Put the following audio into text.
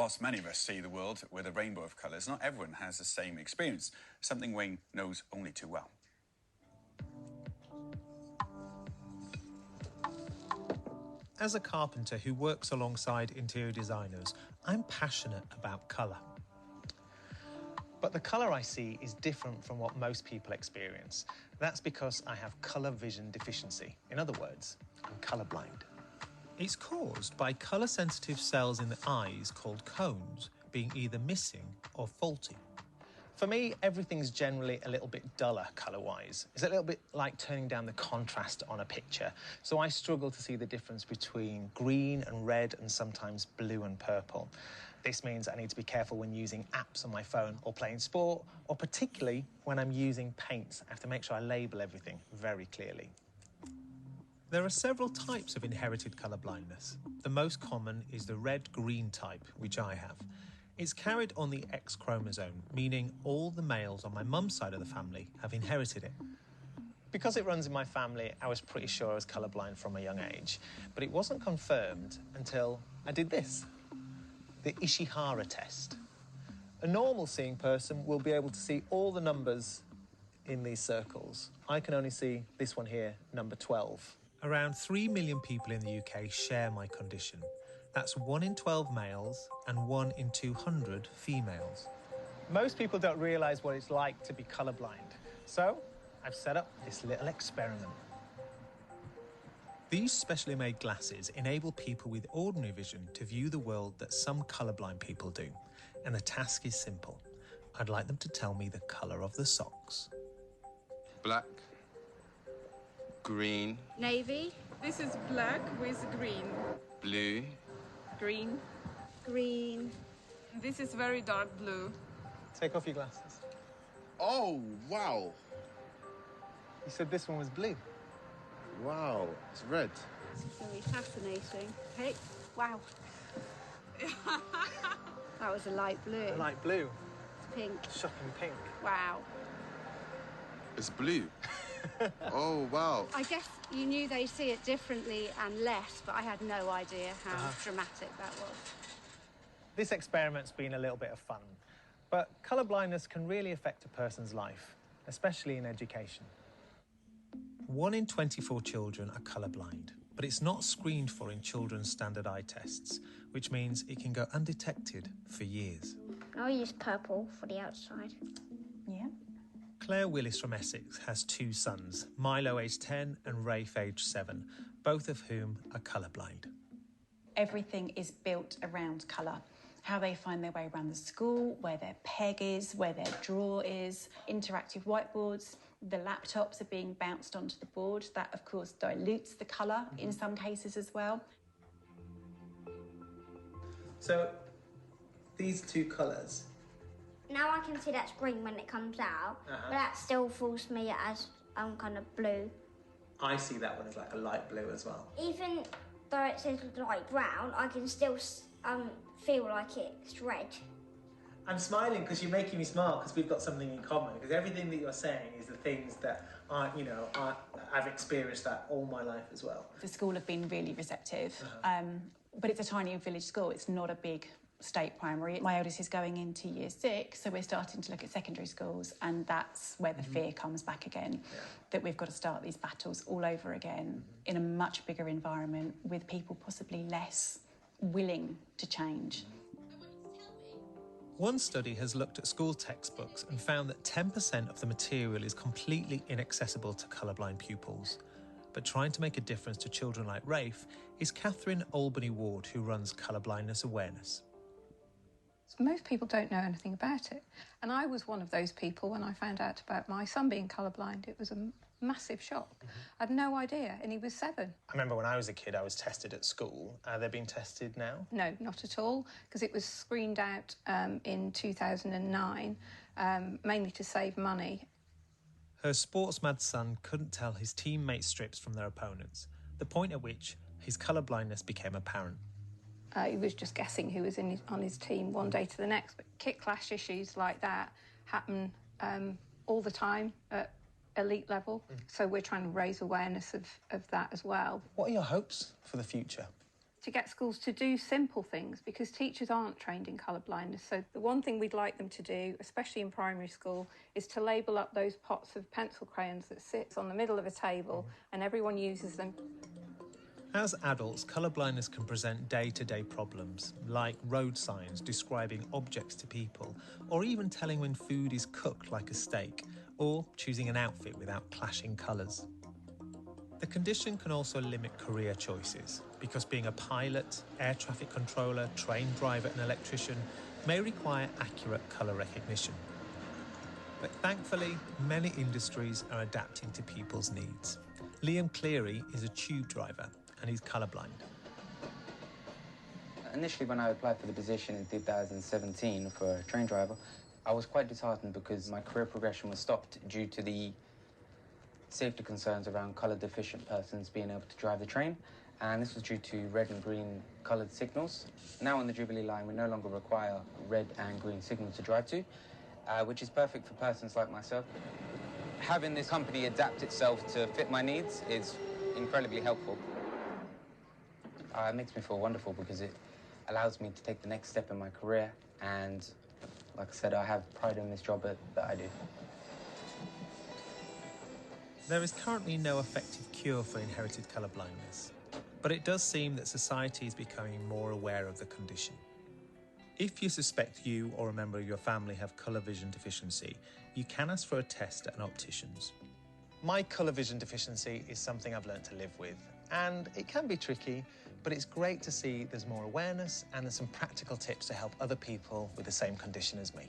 Whilst many of us see the world with a rainbow of colours, not everyone has the same experience, something Wayne knows only too well. As a carpenter who works alongside interior designers, I'm passionate about colour. But the colour I see is different from what most people experience. That's because I have colour vision deficiency. In other words, I'm colourblind. It's caused by colour-sensitive cells in the eyes called cones being either missing or faulty. For me, everything's generally a little bit duller colour-wise. It's a little bit like turning down the contrast on a picture. So I struggle to see the difference between green and red and sometimes blue and purple. This means I need to be careful when using apps on my phone or playing sport, or particularly when I'm using paints. I have to make sure I label everything very clearly. There are several types of inherited colour blindness. The most common is the red-green type, which I have. It's carried on the X chromosome, meaning all the males on my mum's side of the family have inherited it. Because it runs in my family, I was pretty sure I was colourblind from a young age, but it wasn't confirmed until I did this, the Ishihara test. A normal seeing person will be able to see all the numbers in these circles. I can only see this one here, number 12. Around 3 million people in the UK share my condition. That's 1 in 12 males and 1 in 200 females. Most people don't realise what it's like to be colourblind. So I've set up this little experiment. These specially made glasses enable people with ordinary vision to view the world that some colourblind people do. And the task is simple. I'd like them to tell me the colour of the socks. Black. Green. Navy. This is black with green. Blue. Green. Green. This is very dark blue. Take off your glasses. Oh, wow. You said this one was blue. Wow, it's red. This is very fascinating. Hey, wow. That was a light blue. A light blue. It's pink. Shocking pink. Wow. It's blue. Oh, wow. I guess you knew they see it differently and less, but I had no idea how dramatic that was. This experiment's been a little bit of fun, but colour blindness can really affect a person's life, especially in education. 1 in 24 children are colourblind, but it's not screened for in children's standard eye tests, which means it can go undetected for years. I'll use purple for the outside. Yeah. Claire Willis from Essex has 2 sons, Milo aged 10 and Rafe aged 7, both of whom are colourblind. Everything is built around colour. How they find their way around the school, where their peg is, where their drawer is, interactive whiteboards. The laptops are being bounced onto the board. That, of course, dilutes the colour in some cases as well. So, these 2 colours. Now I can see that's green when it comes out, but that still fools me as kind of blue. I see that one as like a light blue as well. Even though it says light brown, I can still feel like it's red. I'm smiling because you're making me smile because we've got something in common. Because everything that you're saying is the things that I've experienced that all my life as well. The school have been really receptive, but it's a tiny village school. It's not a big state primary. My eldest is going into year 6, so we're starting to look at secondary schools, and that's where the fear comes back again, that we've got to start these battles all over again in a much bigger environment with people possibly less willing to change. One study has looked at school textbooks and found that 10% of the material is completely inaccessible to colourblind pupils. But trying to make a difference to children like Rafe is Catherine Albany Ward, who runs Colourblindness Awareness. Most people don't know anything about it. And I was one of those people when I found out about my son being colourblind. It was a massive shock. I had no idea, and he was 7. I remember when I was a kid, I was tested at school. Are they being tested now? No, not at all, because it was screened out in 2009, mainly to save money. Her sports-mad son couldn't tell his teammates' strips from their opponents, the point at which his colourblindness became apparent. He was just guessing who was on his team one day to the next. But kit clash issues like that happen all the time at elite level. So we're trying to raise awareness of that as well. What are your hopes for the future? to get schools to do simple things, because teachers aren't trained in colour blindness. So the one thing we'd like them to do, especially in primary school, is to label up those pots of pencil crayons that sits on the middle of a table and everyone uses them. As adults, colour blindness can present day-to-day problems, like road signs describing objects to people, or even telling when food is cooked like a steak, or choosing an outfit without clashing colours. The condition can also limit career choices, because being a pilot, air traffic controller, train driver and electrician may require accurate colour recognition. But thankfully, many industries are adapting to people's needs. Liam Cleary is a tube driver and he's colourblind. Initially, when I applied for the position in 2017 for a train driver, I was quite disheartened because my career progression was stopped due to the safety concerns around colour deficient persons being able to drive the train, and this was due to red and green coloured signals. Now on the Jubilee line, we no longer require red and green signals to drive to, which is perfect for persons like myself. Having this company adapt itself to fit my needs is incredibly helpful. It makes me feel wonderful because it allows me to take the next step in my career, and like I said, I have pride in this job that I do. There is currently no effective cure for inherited colour blindness, but it does seem that society is becoming more aware of the condition. If you suspect you or a member of your family have colour vision deficiency, you can ask for a test at an optician's. My colour vision deficiency is something I've learned to live with, and it can be tricky, but it's great to see there's more awareness and there's some practical tips to help other people with the same condition as me.